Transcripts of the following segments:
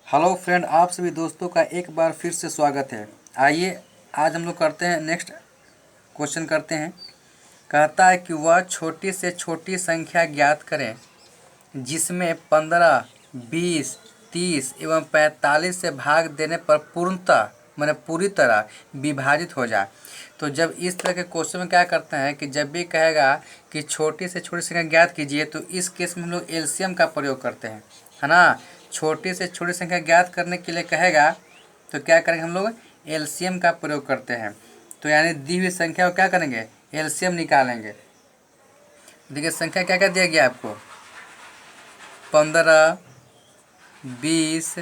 Hello friend, आप सभी दोस्तों का एक बार फिर से स्वागत है। आइए आज हम लोग करते हैं नेक्स्ट क्वेश्चन करते हैं। कहता है कि वह छोटी से छोटी संख्या ज्ञात करें जिसमें 15, 20, 30 एवं 45 से भाग देने पर पूर्णतः माने पूरी तरह विभाजित हो जाए। तो जब इस तरह के क्वेश्चन में क्या करते हैं कि जब भी कहेगा कि छोटी से छोटी संख्या ज्ञात कीजिए तो इस केस में हम लोग एलसीएम का प्रयोग करते हैं, है ना। छोटी से छोटी संख्या ज्ञात करने के लिए कहेगा तो क्या करेंगे हम लोग, एलसीएम का प्रयोग करते हैं। तो यानी दी हुई संख्या को क्या करेंगे, एलसीएम निकालेंगे। देखिए संख्या क्या क्या दिया गया आपको, 15, 20,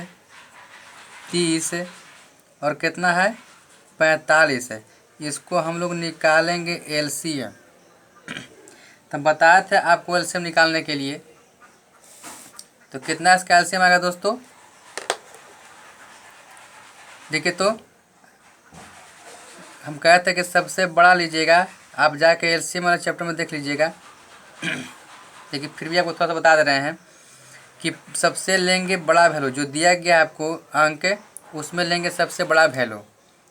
30 और कितना है 45 है। इसको हम लोग निकालेंगे एलसीएम। तो बताए थे आपको एलसीएम निकालने के लिए, तो कितना इसका एलसीएम आएगा दोस्तों। देखिए तो हम कहते हैं कि सबसे बड़ा लीजिएगा, आप जाके एलसीएम वाले चैप्टर में देख लीजिएगा। देखिए फिर भी आपको थोड़ा सा बता दे रहे हैं कि सबसे लेंगे बड़ा वैल्यू जो दिया गया आपको अंक, उसमें लेंगे सबसे बड़ा वैल्यू।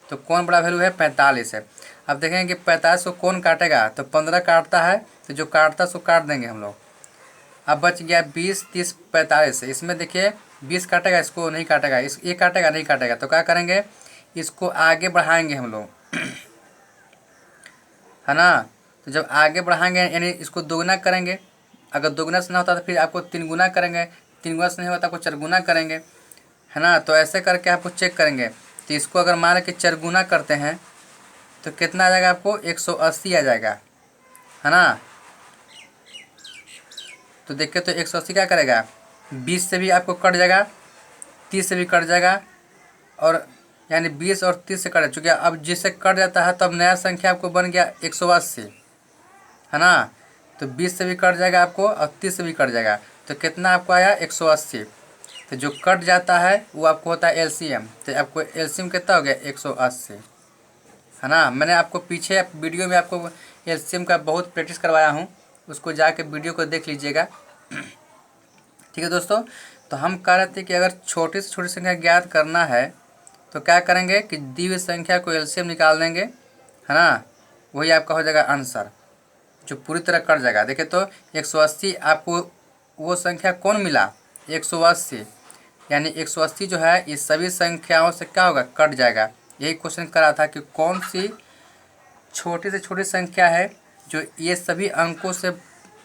तो कौन बड़ा वैल्यू है, 45 है। अब देखेंगे कि 45 को कौन काटेगा, तो 15 काटता है, तो जो काटता है उसको काट देंगे हम लोग। अब बच गया 20, 30, 45। इसमें देखिए 20 काटेगा, इसको नहीं काटेगा, इस ये काटेगा नहीं काटेगा। तो क्या करेंगे, इसको आगे बढ़ाएंगे हम लोग, है ना। तो जब आगे बढ़ाएंगे यानी इसको दोगुना करेंगे। अगर दोगुना से ना होता तो फिर आपको तीन गुना करेंगे, तीन गुना से नहीं होता आपको चरगुना करेंगे, है ना। तो ऐसे करके आपको चेक करेंगे। तो इसको अगर मान के चरगुना करते हैं तो कितना आ जाएगा आपको, 180 आ जाएगा, है ना। तो देखिए तो 180 क्या करेगा, 20 से भी आपको कट जाएगा, 30 से भी कट जाएगा, और यानी 20 और 30 से कट चुके। अब जिससे कट जाता है तो अब नया संख्या आपको बन गया 180, है ना। तो 20 से भी कट जाएगा आपको और 30 से भी कट जाएगा। तो कितना आपको आया, 180। तो जो कट जाता है वो आपको होता है एलसीएम। तो आपको एलसीएम कितना हो गया, 180, है ना। मैंने आपको पीछे वीडियो में आपको एलसीएम का बहुत प्रैक्टिस करवाया हूँ, उसको जाके वीडियो को देख लीजिएगा। ठीक है दोस्तों, तो हम कह रहे थे कि अगर छोटी से छोटी संख्या ज्ञात करना है तो क्या करेंगे कि दी हुई संख्या को एलसीएम निकाल देंगे, है ना। वही आपका हो जाएगा आंसर, जो पूरी तरह कट जाएगा। देखिए तो 180 आपको वो संख्या कौन मिला, 180, यानी 180 जो है इस सभी संख्याओं से क्या होगा, कट जाएगा। यही क्वेश्चन करा था कि कौन सी छोटी से छोटी संख्या है जो ये सभी अंकों से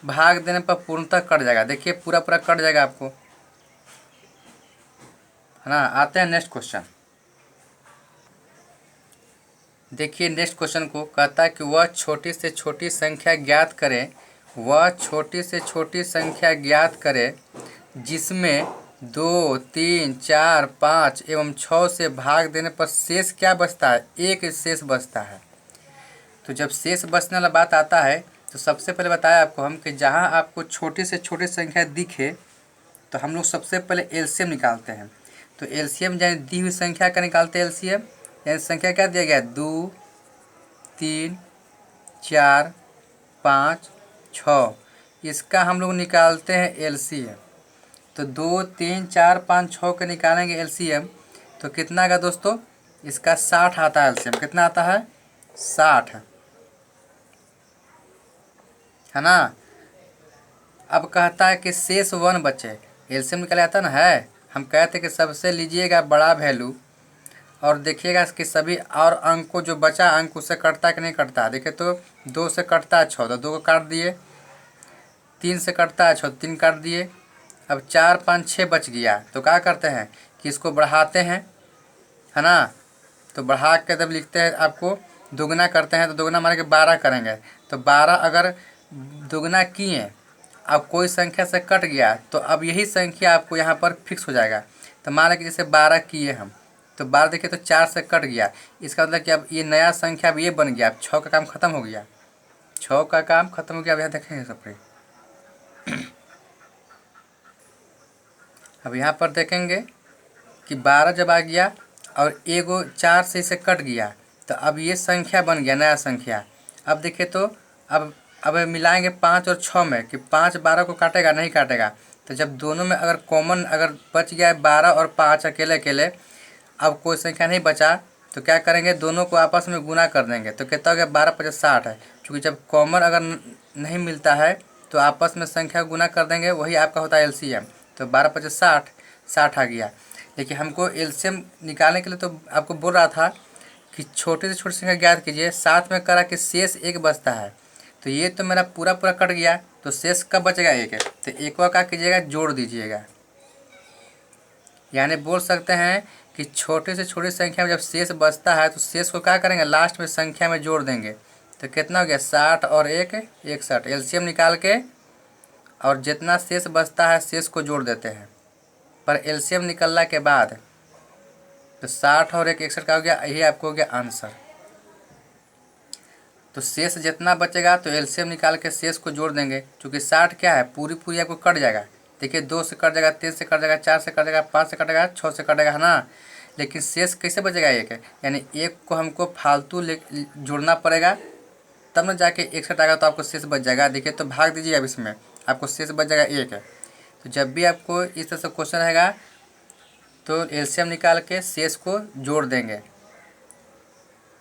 भाग देने पर पूर्णतः कट जाएगा। देखिए पूरा पूरा कट जाएगा आपको, है ना। आते हैं नेक्स्ट क्वेश्चन। देखिए नेक्स्ट क्वेश्चन को कहता है कि वह छोटी से छोटी संख्या ज्ञात करें, वह छोटी से छोटी संख्या ज्ञात करें जिसमें 2, 3, 4, 5 एवं 6 से भाग देने पर शेष क्या बचता है, एक शेष बचता है। तो जब शेष बचने वाला बात आता है तो सबसे पहले बताया आपको हम कि जहाँ आपको छोटी से छोटी संख्या दिखे तो हम लोग सबसे पहले एलसीएम निकालते हैं। तो एलसीएम यानी दी हुई संख्या का निकालते हैं एलसीएम। यानी संख्या क्या दिया गया है, 2, 3, 4, 5, 6, इसका हम लोग निकालते हैं एलसीएम। तो 2, 3, 4, 5, 6 के निकालेंगे एलसीएम तो कितना आएगा दोस्तों, इसका 60 आता है एलसीएम। कितना आता है, 60, है ना। अब कहता है कि शेष 1 बचे, एलसीएम निकाला जाता ना है। हम कहते हैं कि सबसे लीजिएगा बड़ा वैल्यू और देखिएगा कि सभी और अंक को जो बचा अंक उससे कटता है कि नहीं कटता। देखिए तो 2 से कटता है 6, तो 2 को काट दिए। 3 से कटता है 6, 3 काट दिए। अब 4, 5, 6 बच गया। तो क्या करते हैं कि इसको बढ़ाते हैं, है ना। तो बढ़ा के जब लिखते हैं आपको दुगना करते हैं तो दुगना मार के 12 करेंगे। तो 12 अगर दुगना किए अब कोई संख्या से कट गया तो अब यही संख्या आपको यहाँ पर फिक्स हो जाएगा। तो मान लें कि जैसे 12 किए हम, तो 12 देखिए तो 4 से कट गया, इसका मतलब कि अब ये नया संख्या अब ये बन गया। अब 6 का काम खत्म हो गया, 6 का काम खत्म हो गया। अब यहाँ देखेंगे सब पे, अब यहाँ पर देखेंगे कि 12 जब आ गया और एगो 4 से इसे कट गया तो अब ये संख्या बन गया नया संख्या। अब देखिए तो अब मिलाएंगे 5 और 6 में कि 5 12 को काटेगा नहीं काटेगा। तो जब दोनों में अगर कॉमन अगर बच गया है 12 और 5 अकेले अकेले, अब कोई संख्या नहीं बचा, तो क्या करेंगे, दोनों को आपस में गुना कर देंगे। तो कितना हो गया, 12 पचास 60 है। क्योंकि जब कॉमन अगर नहीं मिलता है तो आपस में संख्या गुना कर देंगे, वही आपका होता है एलसीएम। तो 12 पचास 60, 60 आ गया। देखिए हमको एलसीएम निकालने के लिए तो आपको बोल रहा था कि छोटे से छोटी संख्या ज्ञात कीजिए, साथ में करा कि शेष एक बचता है। तो ये तो मेरा पूरा पूरा कट गया, तो शेष कब बचेगा, एक है। तो एक को क्या कीजिएगा, जोड़ दीजिएगा। यानी बोल सकते हैं कि छोटे से छोटी संख्या में जब शेष बचता है तो शेष को क्या करेंगे, लास्ट में संख्या में जोड़ देंगे। तो कितना हो गया, 60 और 1 61। एलसीएम निकाल के और जितना शेष बचता है शेष को जोड़ देते हैं। पर एलसीएम निकलने के बाद तो 60 और 1 61 का हो गया, यही आपको हो गया आंसर। तो शेष जितना बचेगा तो एलसीएम निकाल के शेष को जोड़ देंगे। क्योंकि 60 क्या है, पूरी पूरी आपको कट जाएगा। देखिए 2 से कट जाएगा, 3 से कट जाएगा, 4 से कट जाएगा, 5 से कटेगा, 6 से कटेगा, है ना। लेकिन शेष कैसे बचेगा, एक है। यानी एक को हमको फालतू जोड़ना पड़ेगा, तब ना जाके 61 आएगा तो आपको शेष बच जाएगा। देखिए तो भाग दीजिए, अब इसमें आपको शेष बच जाएगा, एक है। तो जब भी आपको इस तरह से क्वेश्चन रहेगा तो एलसीएम निकाल के शेष को जोड़ देंगे,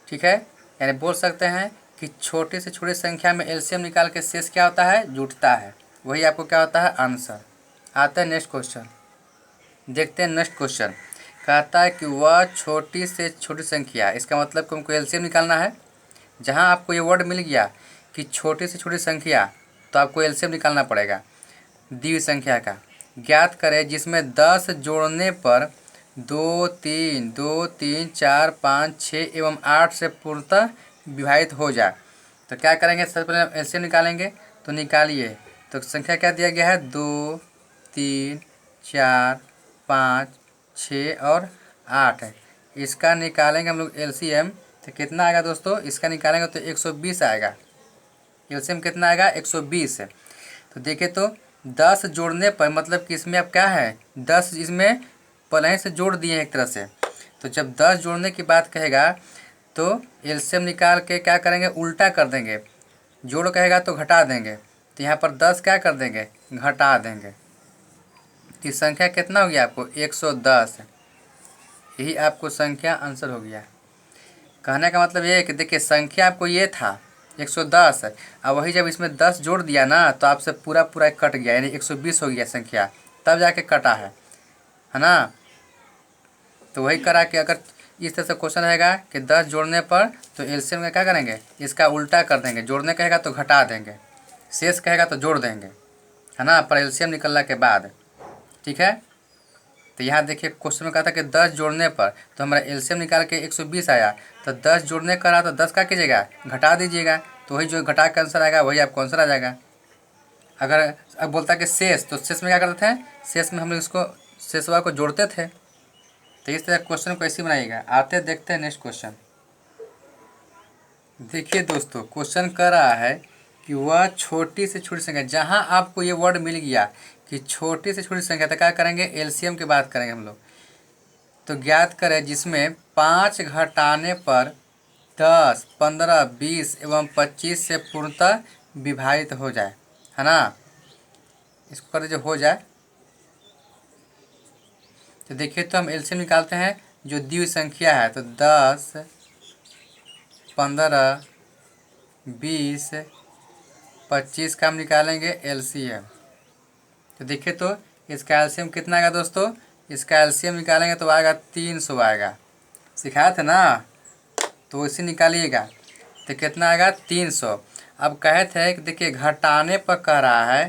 ठीक है। यानी बोल सकते हैं कि छोटी से छोटी संख्या में एलसीएम निकाल के शेष क्या होता है, जुटता है। वही आपको क्या होता है, आंसर। आता है नेक्स्ट क्वेश्चन, देखते हैं नेक्स्ट क्वेश्चन। कहता है कि वह छोटी से छोटी संख्या, इसका मतलब कि हमको एलसीएम निकालना है। जहां आपको ये वर्ड मिल गया कि छोटी से छोटी संख्या, तो आपको एलसीएम निकालना पड़ेगा। दी हुई संख्या का ज्ञात करें जिसमें 10 जोड़ने पर 2 3 2 3 4 5 6 एवं 8 से पूर्णतः विभाजित हो जाए। तो क्या करेंगे, सबसे पहले एलसीएम निकालेंगे। तो निकालिए, तो संख्या क्या दिया गया है, 2 3 4 5 6 और 8 है। इसका निकालेंगे हम लोग एलसीएम, तो कितना आएगा दोस्तों, इसका निकालेंगे तो 120 आएगा। एलसीएम कितना आएगा, 120 है। तो देखिए तो 10 जोड़ने पर मतलब कि इसमें अब क्या है, 10 इसमें पहले से जोड़ दिए हैं एक तरह से। तो जब 10 जोड़ने की बात कहेगा तो एलसीएम निकाल के क्या करेंगे, उल्टा कर देंगे। जोड़ कहेगा तो घटा देंगे। तो यहाँ पर 10 क्या कर देंगे, घटा देंगे। तो संख्या कितना हो गया आपको, 110। यही आपको संख्या आंसर हो गया। कहने का मतलब ये है कि देखिए संख्या आपको ये था 110, अब वही जब इसमें 10 जोड़ दिया ना तो आपसे पूरा पूरा कट गया, यानी 120 हो गया संख्या, तब जाके कटा है ना। तो वही करा कि अगर इस तरह से क्वेश्चन रहेगा कि 10 जोड़ने पर, तो एलसीएम में क्या करेंगे, इसका उल्टा कर देंगे। जोड़ने कहेगा तो घटा देंगे, शेष कहेगा तो जोड़ देंगे, है ना, पर एलसीएम निकलने के बाद, ठीक है। तो यहाँ देखिए क्वेश्चन में कहा था कि 10 जोड़ने पर, तो हमारा एलसीएम निकाल के 120 आया। तो 10 जोड़ने का रहा तो 10 का कीजिएगा, घटा दीजिएगा। तो वही जो घटा के आंसर आएगा वही आपको आंसर आ जाएगा। अगर अब बोलता है कि शेष, तो शेष में क्या करते थे, शेष में हम लोग इसको शेषवा को जोड़ते थे। तो इस तरह क्वेश्चन को ऐसे बनाइएगा। आते देखते हैं नेक्स्ट क्वेश्चन। देखिए दोस्तों क्वेश्चन कर रहा है कि वह छोटी से छोटी संख्या, जहां आपको ये वर्ड मिल गया कि छोटी से छोटी संख्या, तो क्या करेंगे, एलसीएम की बात करेंगे हम लोग। तो ज्ञात करें जिसमें 5 घटाने पर 10 15 20 एवं 25 से पूर्णतः विभाजित हो जाए, है ना। इसको कर दीजिए हो जाए। तो देखिए तो हम एलसीएम निकालते हैं। जो दी हुई संख्या है तो 10 15 20 25 का हम निकालेंगे एलसीएम। तो देखिए तो इसका एलसीएम कितना आएगा दोस्तों, इसका एलसीएम निकालेंगे तो आएगा 300 आएगा। सिखाया था ना, तो इसे निकालिएगा। तो कितना आएगा, 300। अब कहे थे कि देखिए घटाने पर कह रहा है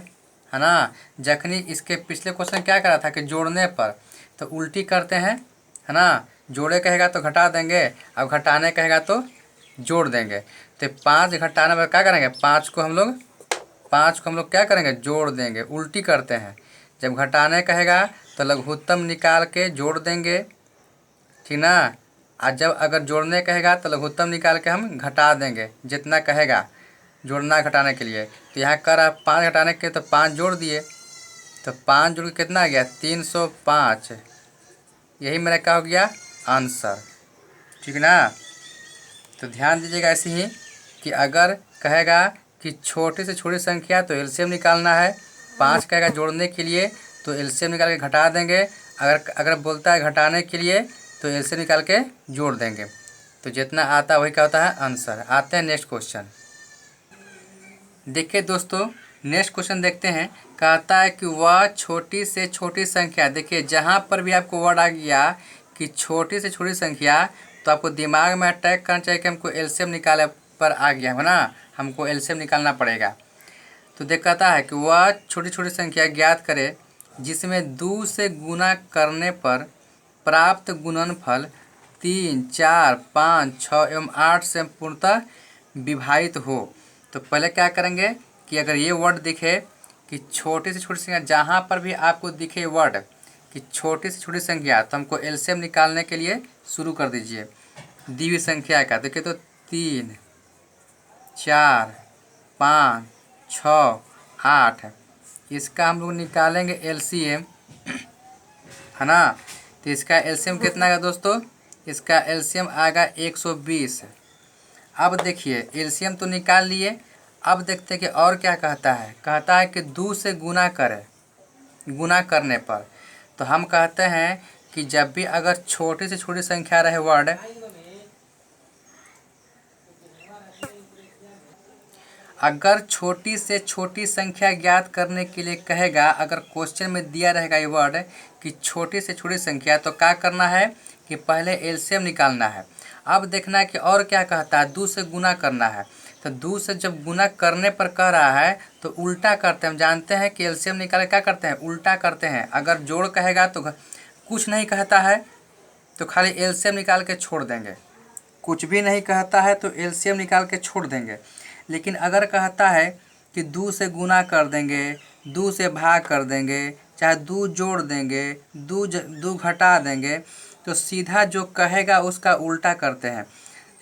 ना। जखनी इसके पिछले क्वेश्चन क्या करा था कि जोड़ने पर, तो उल्टी करते हैं, है ना। जोड़े कहेगा तो घटा देंगे, अब घटाने कहेगा तो जोड़ देंगे। तो 5 घटाने पर क्या करेंगे, 5 को हम लोग क्या करेंगे, जोड़ देंगे। उल्टी करते हैं, जब घटाने कहेगा तो लघुत्तम निकाल के जोड़ देंगे, ठीक ना। आज जब अगर जोड़ने कहेगा तो लघुत्तम निकाल के हम घटा देंगे जितना कहेगा जोड़ना घटाने के लिए। तो यहाँ कर 5 घटाने के तो 5 जोड़ दिए, तो 5 जोड़ के कितना आ गया, 305। यही मेरा क्या हो गया, आंसर, ठीक ना। तो ध्यान दीजिएगा ऐसे ही कि अगर कहेगा कि छोटी से छोटी संख्या तो एलसीएम निकालना है, 5 कहेगा जोड़ने के लिए तो एलसीएम निकाल के घटा देंगे। अगर बोलता है घटाने के लिए तो एलसीएम निकाल के जोड़ देंगे। तो जितना आता है वही क्या होता है आंसर। आते हैं नेक्स्ट क्वेश्चन। देखिए दोस्तों नेक्स्ट क्वेश्चन देखते हैं। कहता है कि वह छोटी से छोटी संख्या, देखिए जहाँ पर भी आपको वर्ड आ गया कि छोटी से छोटी संख्या तो आपको दिमाग में अटैक करना चाहिए कि हमको एलसीएम निकाले पर आ गया है ना, हमको एलसीएम निकालना पड़ेगा। तो कहता है कि वह छोटी छोटी संख्या ज्ञात करे जिसमें 2 से गुना करने पर प्राप्त गुणनफल 3, 4, 5, 6 एवं 8 से पूर्णतः विभाजित हो। तो पहले क्या करेंगे कि अगर ये वर्ड दिखे कि छोटी से छोटी संख्या, जहाँ पर भी आपको दिखे वर्ड कि छोटी से छोटी संख्या तो हमको एलसीएम निकालने के लिए शुरू कर दीजिए दी हुई संख्या का। देखिए तो 3, 4, 5, 6, 8 इसका हम लोग निकालेंगे एलसीएम, है ना। तो इसका एलसीएम कितना आएगा दोस्तों, इसका एलसीएम आएगा 120। अब देखिए एलसीएम तो निकाल लिए, अब देखते हैं कि और क्या कहता है। कहता है कि 2 से गुना करें, गुना करने पर। तो हम कहते हैं कि जब भी अगर छोटी से छोटी संख्या रहे वर्ड, अगर छोटी से छोटी संख्या ज्ञात करने के लिए कहेगा, अगर क्वेश्चन में दिया रहेगा ये वर्ड कि छोटी से छोटी संख्या, तो क्या करना है कि पहले एलसीएम निकालना है। अब देखना है कि और क्या कहता है, 2 से गुना करना है। तो 2 से जब गुना करने पर कह रहा है तो उल्टा करते हैं। हम जानते हैं कि एलसीएम निकाल क्या करते हैं, उल्टा करते हैं। अगर जोड़ कहेगा तो कुछ नहीं कहता है तो खाली एलसीएम निकाल के छोड़ देंगे, कुछ भी नहीं कहता है तो एलसीएम निकाल के छोड़ देंगे। लेकिन अगर कहता है कि 2 से गुना कर देंगे, 2 से भाग कर देंगे, चाहे 2 जोड़ देंगे, 2 घटा देंगे, तो सीधा जो कहेगा उसका उल्टा करते हैं।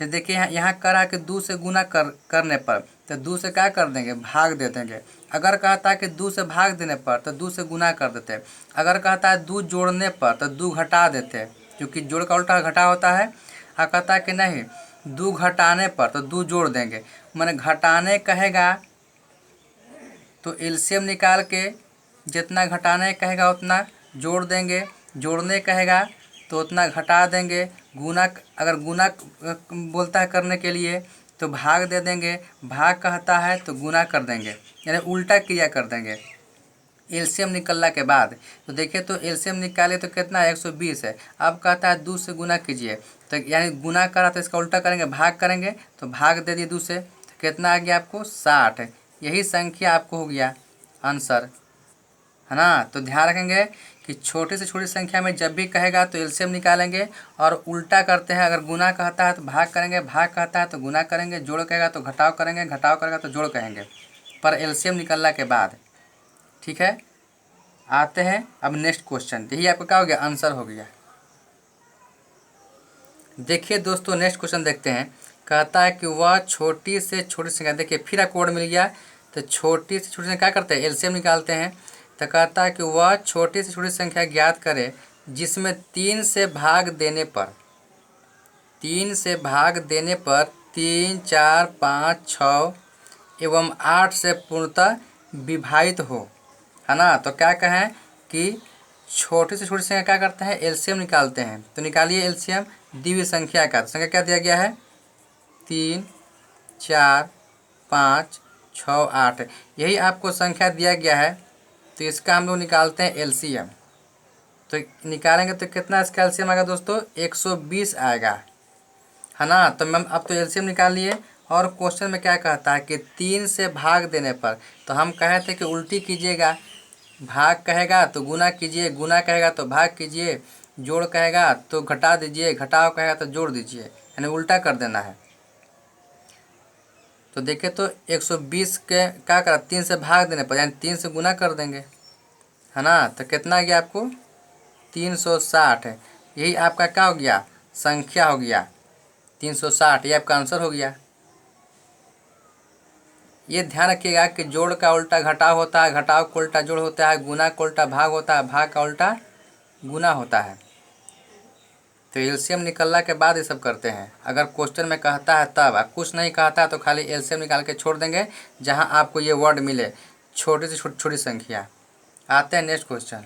तो देखिए यहाँ करा कि 2 से गुना करने पर तो 2 से क्या कर देंगे, भाग दे देंगे। अगर कहता है कि 2 से भाग देने पर तो 2 से गुना कर देते हैं। अगर कहता है 2 जोड़ने पर तो 2 घटा देते हैं, क्योंकि जोड़ का उल्टा घटा होता है। कहता है कि नहीं 2 घटाने पर तो 2 जोड़ देंगे, माने घटाने कहेगा तो एलसीएम निकाल के जितना घटाने कहेगा उतना जोड़ देंगे, जोड़ने कहेगा तो उतना घटा देंगे। गुना अगर गुना बोलता है करने के लिए तो भाग दे देंगे, भाग कहता है तो गुना कर देंगे, यानी उल्टा क्रिया कर देंगे एलसीएम निकलने के बाद। तो देखिए तो एलसीएम निकाले तो कितना है 120 है। अब कहता है 2 से गुना कीजिए, तो यानी गुना करा तो इसका उल्टा करेंगे, भाग करेंगे तो भाग दे दिए 2 से, तो कितना आ गया आपको 60। यही संख्या आपको हो गया आंसर, है ना। तो ध्यान रखेंगे कि छोटी से छोटी संख्या में जब भी कहेगा तो एलसीएम निकालेंगे और उल्टा करते हैं। अगर गुना कहता है तो भाग करेंगे, भाग कहता है तो गुना करेंगे, जोड़ कहेगा तो घटाव करेंगे, घटाव करेगा तो जोड़ कहेंगे, पर एलसीएम निकलने के बाद। ठीक है, आते हैं अब नेक्स्ट क्वेश्चन। यही आपका क्या हो गया, आंसर हो गया। देखिए दोस्तों नेक्स्ट क्वेश्चन देखते हैं। कहता है कि वह छोटी से छोटी संख्या, देखिए फिर आपको वर्ड मिल गया। तो छोटी से छोटी संख्या क्या करते हैं, एलसीएम निकालते हैं। तो कहता है कि वह छोटी से छोटी संख्या ज्ञात करे जिसमें 3 से भाग देने पर 3, 4, 5, 6 एवं 8 से पूर्णतः विभाजित हो, है ना। तो क्या कहें कि छोटी से छोटी संख्या क्या करते हैं, एलसीएम निकालते हैं। तो निकालिए एलसीएम दी हुई संख्या का। तो संख्या क्या दिया गया है, 3, 4, 5, 6, 8, यही आपको संख्या दिया गया है। तो इसका हम लोग निकालते हैं एलसीएम। तो निकालेंगे तो कितना इसका एलसीएम आएगा दोस्तों, 120 आएगा, है ना। तो मैम अब तो एलसीएम निकाल लिए। और क्वेश्चन में क्या कहता है कि 3 से भाग देने पर, तो हम कहे थे कि उल्टी कीजिएगा, भाग कहेगा तो गुना कीजिए, गुना कहेगा तो भाग कीजिए, जोड़ कहेगा तो घटा दीजिए, घटाव कहेगा तो जोड़ दीजिए, यानी उल्टा कर देना है। तो देखिए तो 120 के क्या करा, 3 से भाग देने पर यानी 3 से गुना कर देंगे, है ना। तो कितना आ गया आपको 360। यही आपका क्या हो गया, संख्या हो गया 360, ये आपका आंसर हो गया। ये ध्यान रखिएगा कि जोड़ का उल्टा घटाव होता है, घटाव का उल्टा जोड़ होता है, गुना का उल्टा भाग होता है, भाग का उल्टा गुना होता है। तो एलसीएम निकलने के बाद ये सब करते हैं। अगर क्वेश्चन में कहता है तब, कुछ नहीं कहता है तो खाली एलसीएम निकाल के छोड़ देंगे जहां आपको ये वर्ड मिले छोटी से छोटी संख्या। आते हैं नेक्स्ट क्वेश्चन।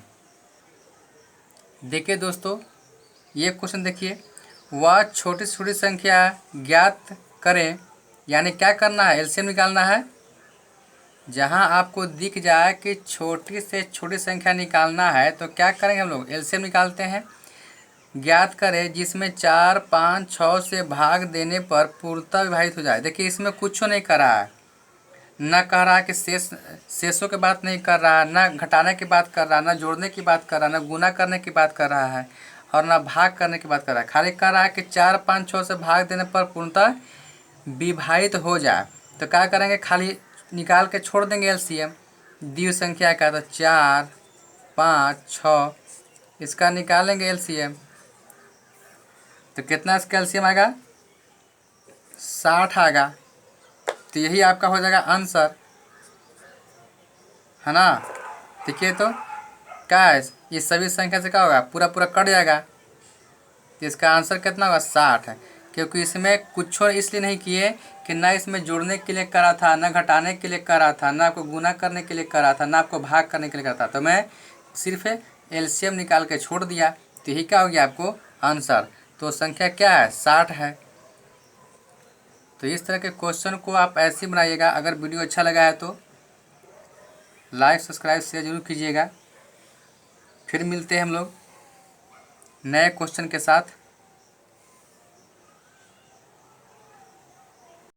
देखिए दोस्तों, ये क्वेश्चन देखिए, वह छोटी से छोटी संख्या ज्ञात करें, यानी क्या करना है, एलसीएम निकालना है। जहां आपको दिख जाए कि छोटी से छोटी संख्या निकालना है तो क्या करेंगे हम लोग, एलसीएम निकालते हैं। ज्ञात करें जिसमें 4, 5, 6 से भाग देने पर पूर्णतः विभाजित हो जाए। देखिए इसमें कुछ नहीं कर रहा है, ना कह रहा है कि शेषों की बात नहीं कर रहा है, ना घटाने की बात कर रहा है, ना जोड़ने की बात कर रहा है, ना गुना करने की बात कर रहा है, और ना भाग करने की बात कर रहा है। खाली कह रहा है कि 4, 5, 6 से भाग देने पर पूर्णतः विभाजित हो जाए। तो क्या करेंगे, खाली निकाल के छोड़ देंगे एलसीएम। द्वितीय संख्या का तो 4, 5, 6, इसका निकालेंगे एलसीएम। तो कितना इसका एलसीएम आएगा, 60 आएगा। तो यही आपका हो जाएगा आंसर, है ना। देखिए तो क्या है, ये सभी संख्या से क्या होगा, पूरा पूरा कट जाएगा। तो इसका आंसर कितना होगा, 60 है। क्योंकि इसमें कुछ इसलिए नहीं किए कि ना इसमें जोड़ने के लिए करा था, ना घटाने के लिए करा था, ना आपको गुना करने के लिए करा था, ना आपको भाग करने के लिए करा था। तो मैं सिर्फ एलसीएम निकाल के छोड़ दिया। तो यही क्या हो गया आपको आंसर। तो संख्या क्या है, 60 है। तो इस तरह के क्वेश्चन को आप ऐसे ही बनाइएगा। अगर वीडियो अच्छा लगा है तो लाइक, सब्सक्राइब, शेयर जरूर कीजिएगा। फिर मिलते हैं हम लोग नए क्वेश्चन के साथ।